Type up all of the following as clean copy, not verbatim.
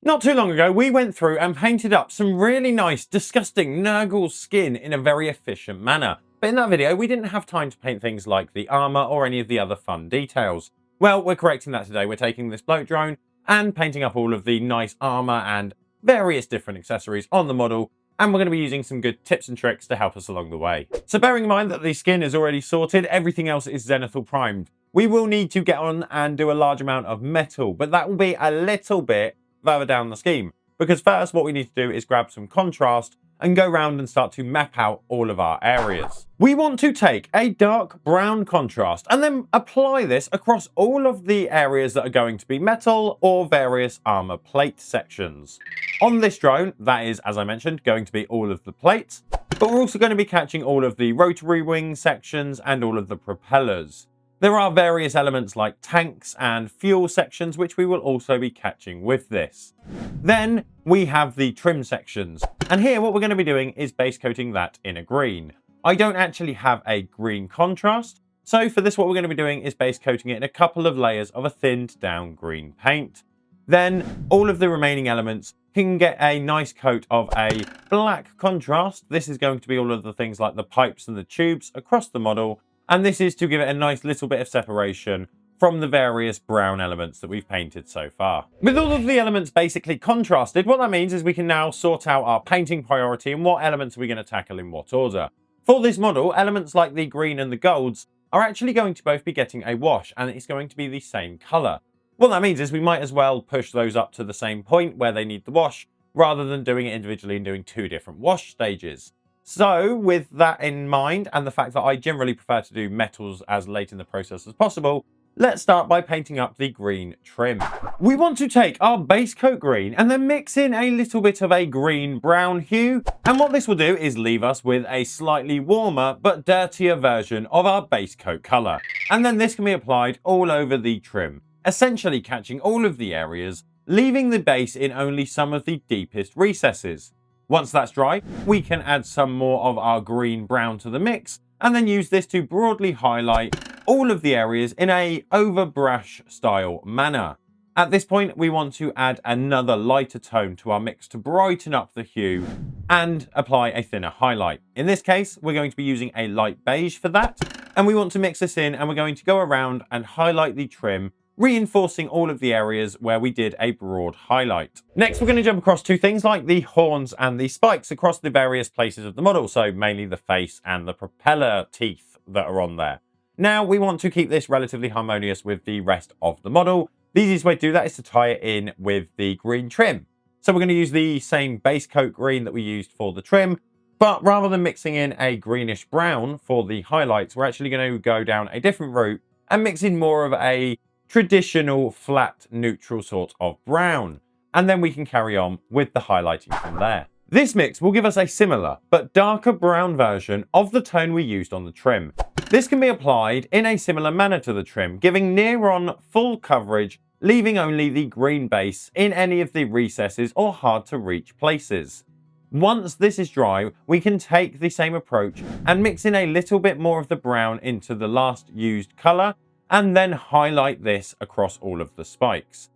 Not too long ago, we went through and painted up some really nice, disgusting Nurgle skin in a very efficient manner. But in that video, we didn't have time to paint things like the armour or any of the other fun details. Well, we're correcting that today. We're taking this Bloat Drone and painting up all of the nice armour and various different accessories on the model, and we're going to be using some good tips and tricks to help us along the way. So bearing in mind that the skin is already sorted, everything else is zenithal primed. We will need to get on and do a large amount of metal, but that will be a little bit further down the scheme, because first what we need to do is grab some contrast and go around and start to map out all of our areas. We want to take a dark brown contrast and then apply this across all of the areas that are going to be metal or various armor plate sections. On this drone, that is, as I mentioned, going to be all of the plates, but we're also going to be catching all of the rotary wing sections and all of the propellers. There are various elements like tanks and fuel sections, which we will also be catching with this. Then we have the trim sections. And here what we're going to be doing is base coating that in a green. I don't actually have a green contrast. So for this, what we're going to be doing is base coating it in a couple of layers of a thinned down green paint. Then all of the remaining elements can get a nice coat of a black contrast. This is going to be all of the things like the pipes and the tubes across the model. And this is to give it a nice little bit of separation from the various brown elements that we've painted so far. With all of the elements basically contrasted, what that means is we can now sort out our painting priority and what elements are we going to tackle in what order. For this model, elements like the green and the golds are actually going to both be getting a wash, and it's going to be the same colour. What that means is we might as well push those up to the same point where they need the wash, rather than doing it individually and doing two different wash stages. So with that in mind, and the fact that I generally prefer to do metals as late in the process as possible, let's start by painting up the green trim. We want to take our base coat green and then mix in a little bit of a green brown hue. And what this will do is leave us with a slightly warmer but dirtier version of our base coat colour. And then this can be applied all over the trim, essentially catching all of the areas, leaving the base in only some of the deepest recesses. Once that's dry, we can add some more of our green brown to the mix and then use this to broadly highlight all of the areas in a overbrush style manner. At this point, we want to add another lighter tone to our mix to brighten up the hue and apply a thinner highlight. In this case, we're going to be using a light beige for that, and we want to mix this in, and we're going to go around and highlight the trim, reinforcing all of the areas where we did a broad highlight. Next, we're going to jump across to things like the horns and the spikes across the various places of the model, so mainly the face and the propeller teeth that are on there. Now, we want to keep this relatively harmonious with the rest of the model. The easiest way to do that is to tie it in with the green trim. So we're going to use the same base coat green that we used for the trim, but rather than mixing in a greenish brown for the highlights, we're actually going to go down a different route and mix in more of a traditional flat neutral sort of brown, and then we can carry on with the highlighting from there. This mix will give us a similar but darker brown version of the tone we used on the trim. This can be applied in a similar manner to the trim, giving near on full coverage, leaving only the green base in any of the recesses or hard to reach places. Once this is dry, we can take the same approach and mix in a little bit more of the brown into the last used colour, and then highlight this across all of the spikes.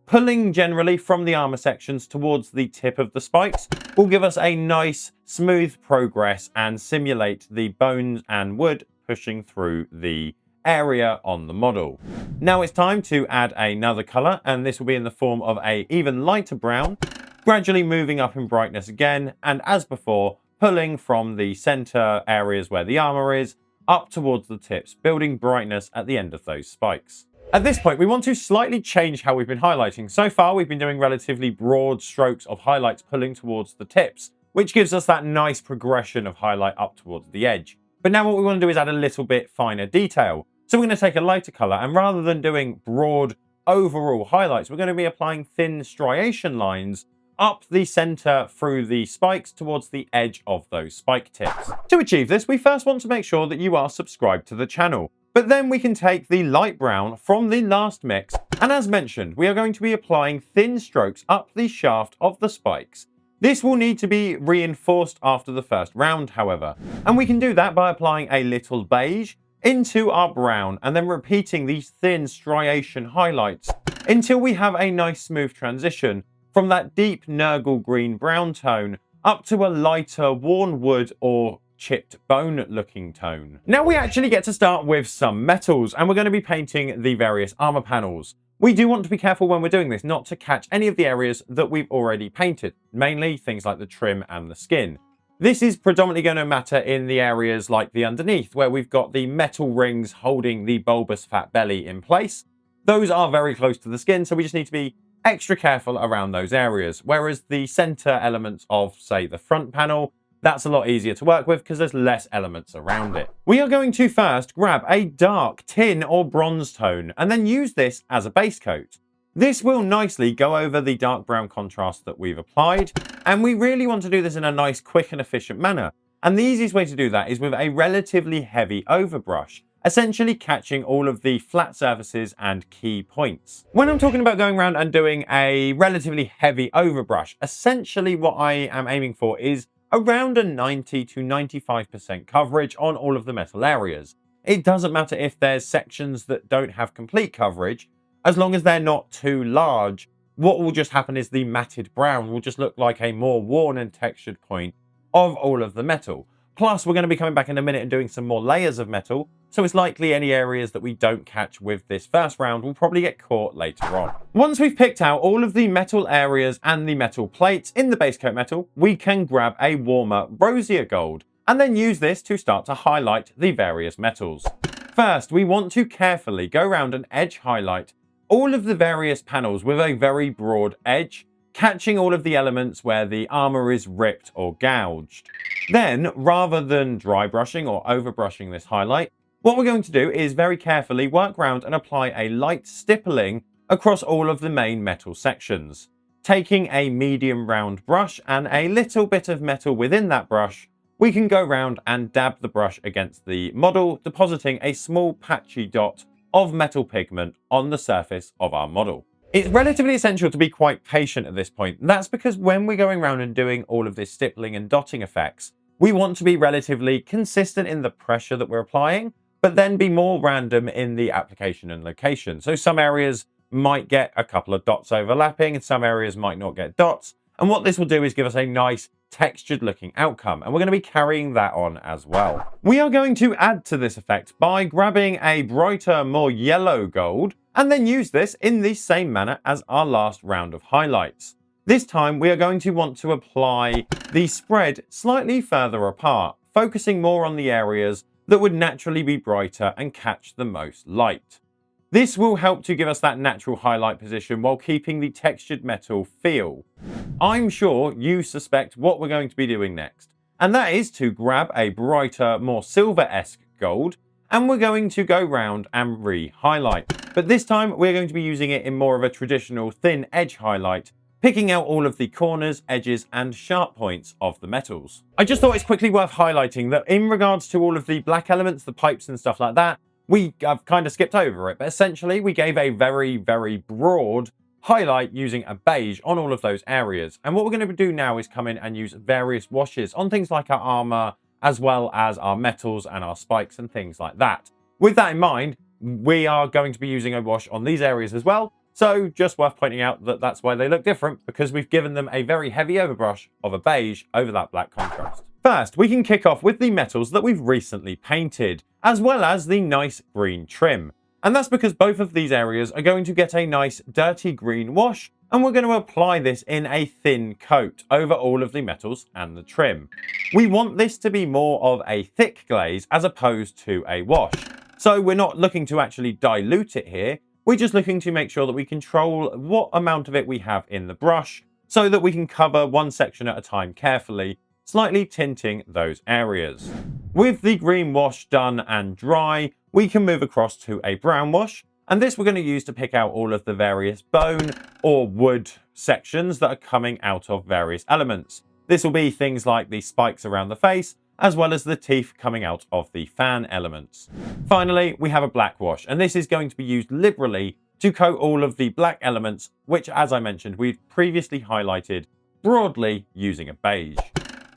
Pulling generally from the armor sections towards the tip of the spikes will give us a nice smooth progress and simulate the bones and wood pushing through the area on the model. Now it's time to add another color, and this will be in the form of a even lighter brown, gradually moving up in brightness again, and as before, pulling from the center areas where the armor is up towards the tips, building brightness at the end of those spikes. At this point, we want to slightly change how we've been highlighting. So far, we've been doing relatively broad strokes of highlights pulling towards the tips, which gives us that nice progression of highlight up towards the edge. But now what we want to do is add a little bit finer detail. So we're going to take a lighter color, and rather than doing broad overall highlights, we're going to be applying thin striation lines up the center through the spikes towards the edge of those spike tips. To achieve this, we first want to make sure that you are subscribed to the channel, but then we can take the light brown from the last mix, and as mentioned, we are going to be applying thin strokes up the shaft of the spikes. This will need to be reinforced after the first round, however, and we can do that by applying a little beige into our brown and then repeating these thin striation highlights until we have a nice smooth transition from that deep Nurgle green brown tone up to a lighter worn wood or chipped bone looking tone. Now we actually get to start with some metals, and we're going to be painting the various armor panels. We do want to be careful when we're doing this not to catch any of the areas that we've already painted, mainly things like the trim and the skin. This is predominantly going to matter in the areas like the underneath, where we've got the metal rings holding the bulbous fat belly in place. Those are very close to the skin, so we just need to be extra careful around those areas. Whereas the center elements of, say, the front panel, that's a lot easier to work with because there's less elements around it. We are going to first grab a dark tin or bronze tone and then use this as a base coat. This will nicely go over the dark brown contrast that we've applied, and we really want to do this in a nice, quick and efficient manner. And the easiest way to do that is with a relatively heavy overbrush, essentially catching all of the flat surfaces and key points. When I'm talking about going around and doing a relatively heavy overbrush, essentially what I am aiming for is around a 90 to 95% coverage on all of the metal areas. It doesn't matter if there's sections that don't have complete coverage, as long as they're not too large. What will just happen is the matted brown will just look like a more worn and textured point of all of the metal. Plus, we're going to be coming back in a minute and doing some more layers of metal, so it's likely any areas that we don't catch with this first round will probably get caught later on. Once we've picked out all of the metal areas and the metal plates in the base coat metal, we can grab a warmer, rosier gold, and then use this to start to highlight the various metals. First, we want to carefully go around and edge highlight all of the various panels with a very broad edge, catching all of the elements where the armor is ripped or gouged. Then, rather than dry brushing or overbrushing this highlight, what we're going to do is very carefully work around and apply a light stippling across all of the main metal sections. Taking a medium round brush and a little bit of metal within that brush, we can go round and dab the brush against the model, depositing a small patchy dot of metal pigment on the surface of our model. It's relatively essential to be quite patient at this point. That's because when we're going around and doing all of this stippling and dotting effects, we want to be relatively consistent in the pressure that we're applying, but then be more random in the application and location. So some areas might get a couple of dots overlapping and some areas might not get dots. And what this will do is give us a nice textured looking outcome, and we're going to be carrying that on as well. We are going to add to this effect by grabbing a brighter, more yellow gold, and then use this in the same manner as our last round of highlights. This time we are going to want to apply the spread slightly further apart, focusing more on the areas that would naturally be brighter and catch the most light. This will help to give us that natural highlight position while keeping the textured metal feel. I'm sure you suspect what we're going to be doing next, and that is to grab a brighter, more silver-esque gold, and we're going to go round and re-highlight. But this time we're going to be using it in more of a traditional thin edge highlight, picking out all of the corners, edges and sharp points of the metals. I just thought it's quickly worth highlighting that in regards to all of the black elements, the pipes and stuff like that, we have kind of skipped over it, but essentially we gave a very, very broad highlight using a beige on all of those areas. And what we're going to do now is come in and use various washes on things like our armor, as well as our metals and our spikes and things like that. With that in mind, we are going to be using a wash on these areas as well. So just worth pointing out that that's why they look different, because we've given them a very heavy overbrush of a beige over that black contrast. First, we can kick off with the metals that we've recently painted, as well as the nice green trim. And that's because both of these areas are going to get a nice dirty green wash, and we're going to apply this in a thin coat over all of the metals and the trim. We want this to be more of a thick glaze as opposed to a wash. So we're not looking to actually dilute it here. We're just looking to make sure that we control what amount of it we have in the brush so that we can cover one section at a time carefully, slightly tinting those areas. With the green wash done and dry, we can move across to a brown wash, and this we're going to use to pick out all of the various bone or wood sections that are coming out of various elements. This will be things like the spikes around the face, as well as the teeth coming out of the fan elements. Finally, we have a black wash, and this is going to be used liberally to coat all of the black elements, which, as I mentioned, we've previously highlighted broadly using a beige.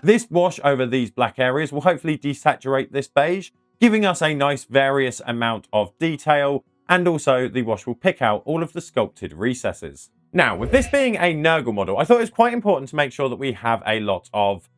This wash over these black areas will hopefully desaturate this beige, giving us a nice various amount of detail, and also the wash will pick out all of the sculpted recesses. Now, with this being a Nurgle model, I thought it was quite important to make sure that we have a lot of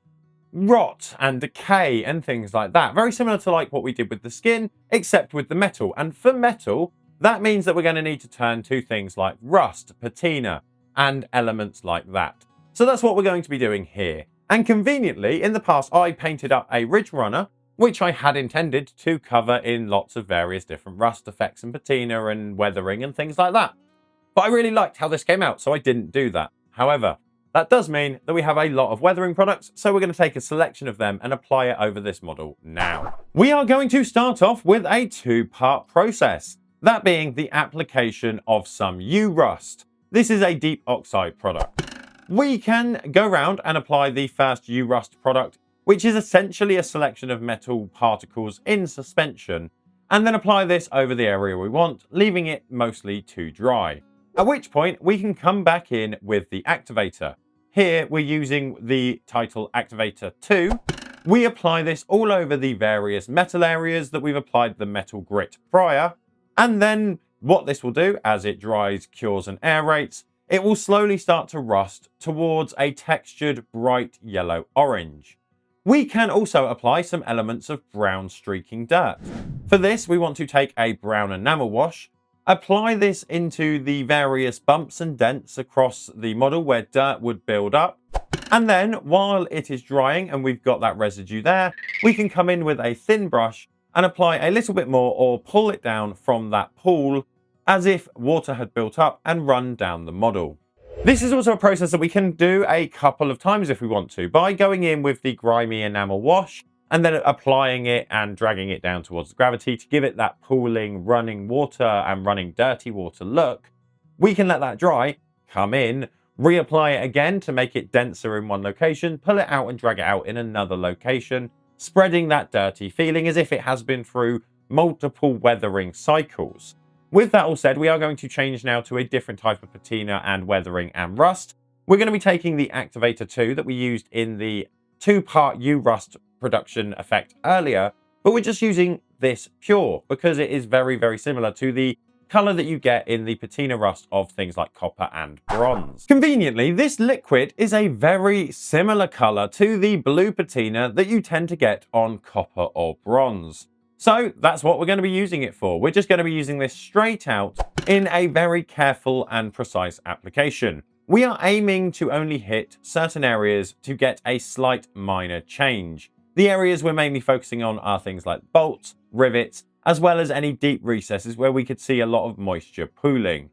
rot and decay and things like that. Very similar to like what we did with the skin, except with the metal. And for metal, that means that we're going to need to turn to things like rust, patina, and elements like that. So that's what we're going to be doing here. And conveniently, in the past, I painted up a ridge runner, which I had intended to cover in lots of various different rust effects and patina and weathering and things like that. But I really liked how this came out, so I didn't do that. However, that does mean that we have a lot of weathering products, so we're going to take a selection of them and apply it over this model now. We are going to start off with a two-part process, that being the application of some U-Rust. This is a deep oxide product. We can go around and apply the first U-Rust product, which is essentially a selection of metal particles in suspension, and then apply this over the area we want, leaving it mostly to dry. At which point we can come back in with the activator. Here we're using the title Activator 2. We apply this all over the various metal areas that we've applied the metal grit prior. And then what this will do as it dries, cures and aerates, it will slowly start to rust towards a textured bright yellow orange. We can also apply some elements of brown streaking dirt. For this we want to take a brown enamel wash, apply this into the various bumps and dents across the model where dirt would build up. And then while it is drying and we've got that residue there, we can come in with a thin brush and apply a little bit more or pull it down from that pool as if water had built up and run down the model. This is also a process that we can do a couple of times if we want to, by going in with the grimy enamel wash and then applying it and dragging it down towards the gravity to give it that pooling, running water and running dirty water look. We can let that dry, come in, reapply it again to make it denser in one location, pull it out and drag it out in another location, spreading that dirty feeling as if it has been through multiple weathering cycles. With that all said, we are going to change now to a different type of patina and weathering and rust. We're going to be taking the Activator 2 that we used in the two-part U-Rust production effect earlier, but we're just using this pure because it is very, very similar to the color that you get in the patina rust of things like copper and bronze. Conveniently, this liquid is a very similar color to the blue patina that you tend to get on copper or bronze. So that's what we're going to be using it for. We're just going to be using this straight out in a very careful and precise application. We are aiming to only hit certain areas to get a slight minor change. The areas we're mainly focusing on are things like bolts, rivets, as well as any deep recesses where we could see a lot of moisture pooling.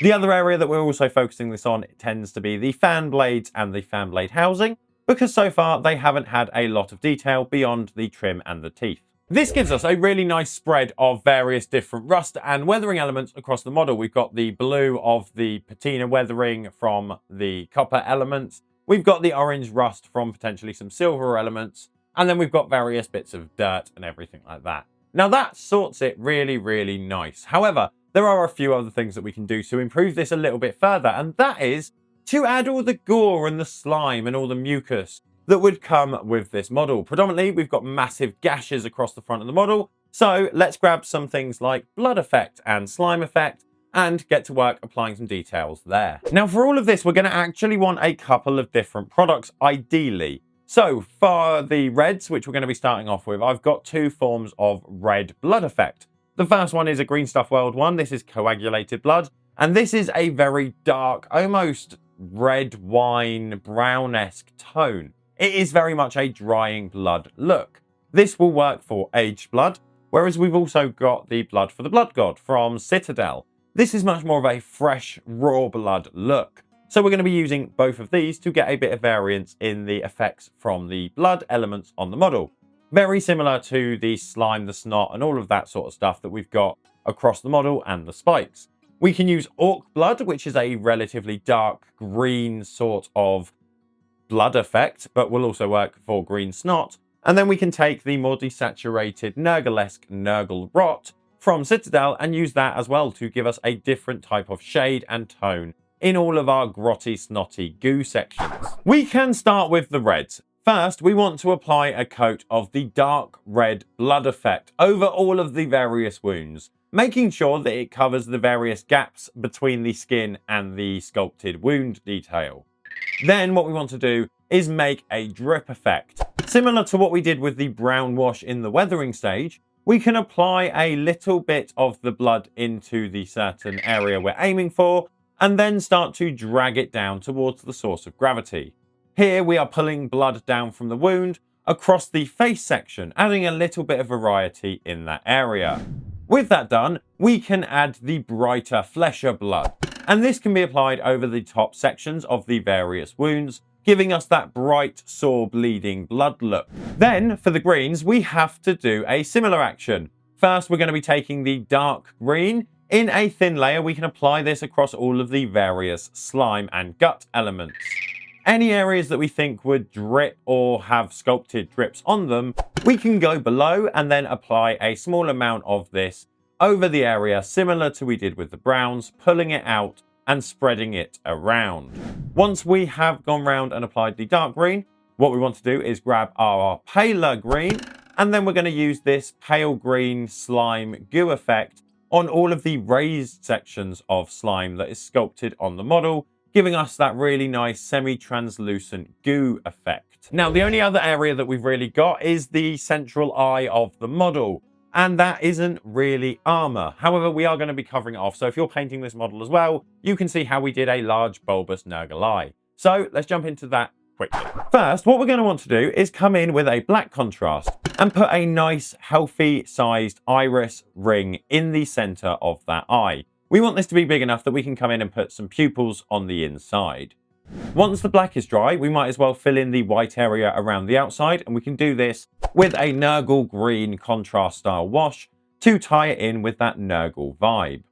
The other area that we're also focusing this on tends to be the fan blades and the fan blade housing, because so far they haven't had a lot of detail beyond the trim and the teeth. This gives us a really nice spread of various different rust and weathering elements across the model. We've got the blue of the patina weathering from the copper elements. We've got the orange rust from potentially some silver elements. And then we've got various bits of dirt and everything like that. Now that sorts it really, really nice. However, there are a few other things that we can do to improve this a little bit further. And that is to add all the gore and the slime and all the mucus that would come with this model. Predominantly, we've got massive gashes across the front of the model. So let's grab some things like blood effect and slime effect and get to work applying some details there. Now for all of this, we're going to actually want a couple of different products, ideally. So for the reds, which we're going to be starting off with, I've got two forms of red blood effect. The first one is a Green Stuff World one. This is coagulated blood. And this is a very dark, almost red wine, brown-esque tone. It is very much a drying blood look. This will work for aged blood, whereas we've also got the blood for the blood god from Citadel. This is much more of a fresh, raw blood look. So we're going to be using both of these to get a bit of variance in the effects from the blood elements on the model. Very similar to the slime, the snot, and all of that sort of stuff that we've got across the model and the spikes. We can use orc blood, which is a relatively dark green sort of blood effect, but will also work for green snot. And then we can take the more desaturated Nurgle-esque Nurgle rot from Citadel and use that as well to give us a different type of shade and tone in all of our grotty, snotty goo sections. We can start with the reds. First, we want to apply a coat of the dark red blood effect over all of the various wounds. making sure that it covers the various gaps between the skin and the sculpted wound detail. Then what we want to do is make a drip effect. Similar to what we did with the brown wash in the weathering stage, we can apply a little bit of the blood into the certain area we're aiming for, and then start to drag it down towards the source of gravity. Here we are pulling blood down from the wound across the face section, adding a little bit of variety in that area. With that done, we can add the brighter, flesher blood, and this can be applied over the top sections of the various wounds, giving us that bright, sore, bleeding blood look. Then, for the greens, we have to do a similar action. First, we're going to be taking the dark green. In a thin layer, we can apply this across all of the various slime and gut elements. Any areas that we think would drip or have sculpted drips on them, we can go below and then apply a small amount of this over the area, similar to we did with the browns, pulling it out and spreading it around. Once we have gone round and applied the dark green, what we want to do is grab our paler green, and then we're going to use this pale green slime goo effect on all of the raised sections of slime that is sculpted on the model, giving us that really nice semi-translucent goo effect. Now, the only other area that we've really got is the central eye of the model, and that isn't really armor. However, we are going to be covering it off, so if you're painting this model as well, you can see how we did a large bulbous Nurgle eye. So let's jump into that quickly. First, what we're going to want to do is come in with a black contrast and put a nice, healthy sized iris ring in the center of that eye. We want this to be big enough that we can come in and put some pupils on the inside. Once the black is dry, we might as well fill in the white area around the outside, and we can do this with a Nurgle green contrast style wash to tie it in with that Nurgle vibe.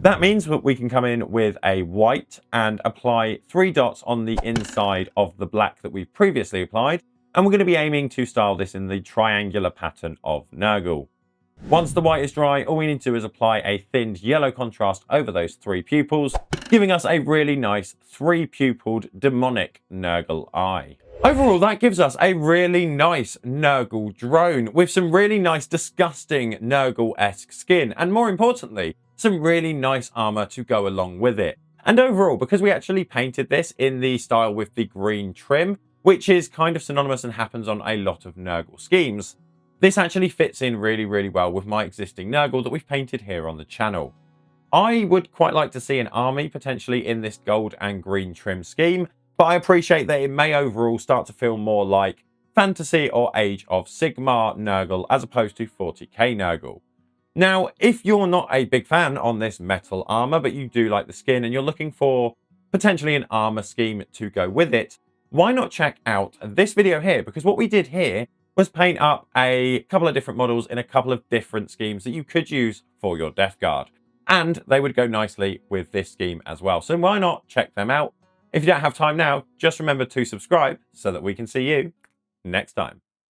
That means that we can come in with a white and apply 3 dots on the inside of the black that we've previously applied, and we're going to be aiming to style this in the triangular pattern of Nurgle. Once the white is dry, all we need to do is apply a thinned yellow contrast over those 3 pupils, giving us a really nice 3-pupiled demonic Nurgle eye. Overall, that gives us a really nice Nurgle drone with some really nice, disgusting Nurgle-esque skin, and more importantly, some really nice armor to go along with it. And overall, because we actually painted this in the style with the green trim, which is kind of synonymous and happens on a lot of Nurgle schemes, this actually fits in really, really well with my existing Nurgle that we've painted here on the channel. I would quite like to see an army potentially in this gold and green trim scheme, but I appreciate that it may overall start to feel more like Fantasy or Age of Sigmar Nurgle as opposed to 40k Nurgle. Now, if you're not a big fan on this metal armor, but you do like the skin and you're looking for potentially an armor scheme to go with it, why not check out this video here? Because what we did here was paint up a couple of different models in a couple of different schemes that you could use for your Death Guard. And they would go nicely with this scheme as well. So why not check them out? If you don't have time now, just remember to subscribe so that we can see you next time.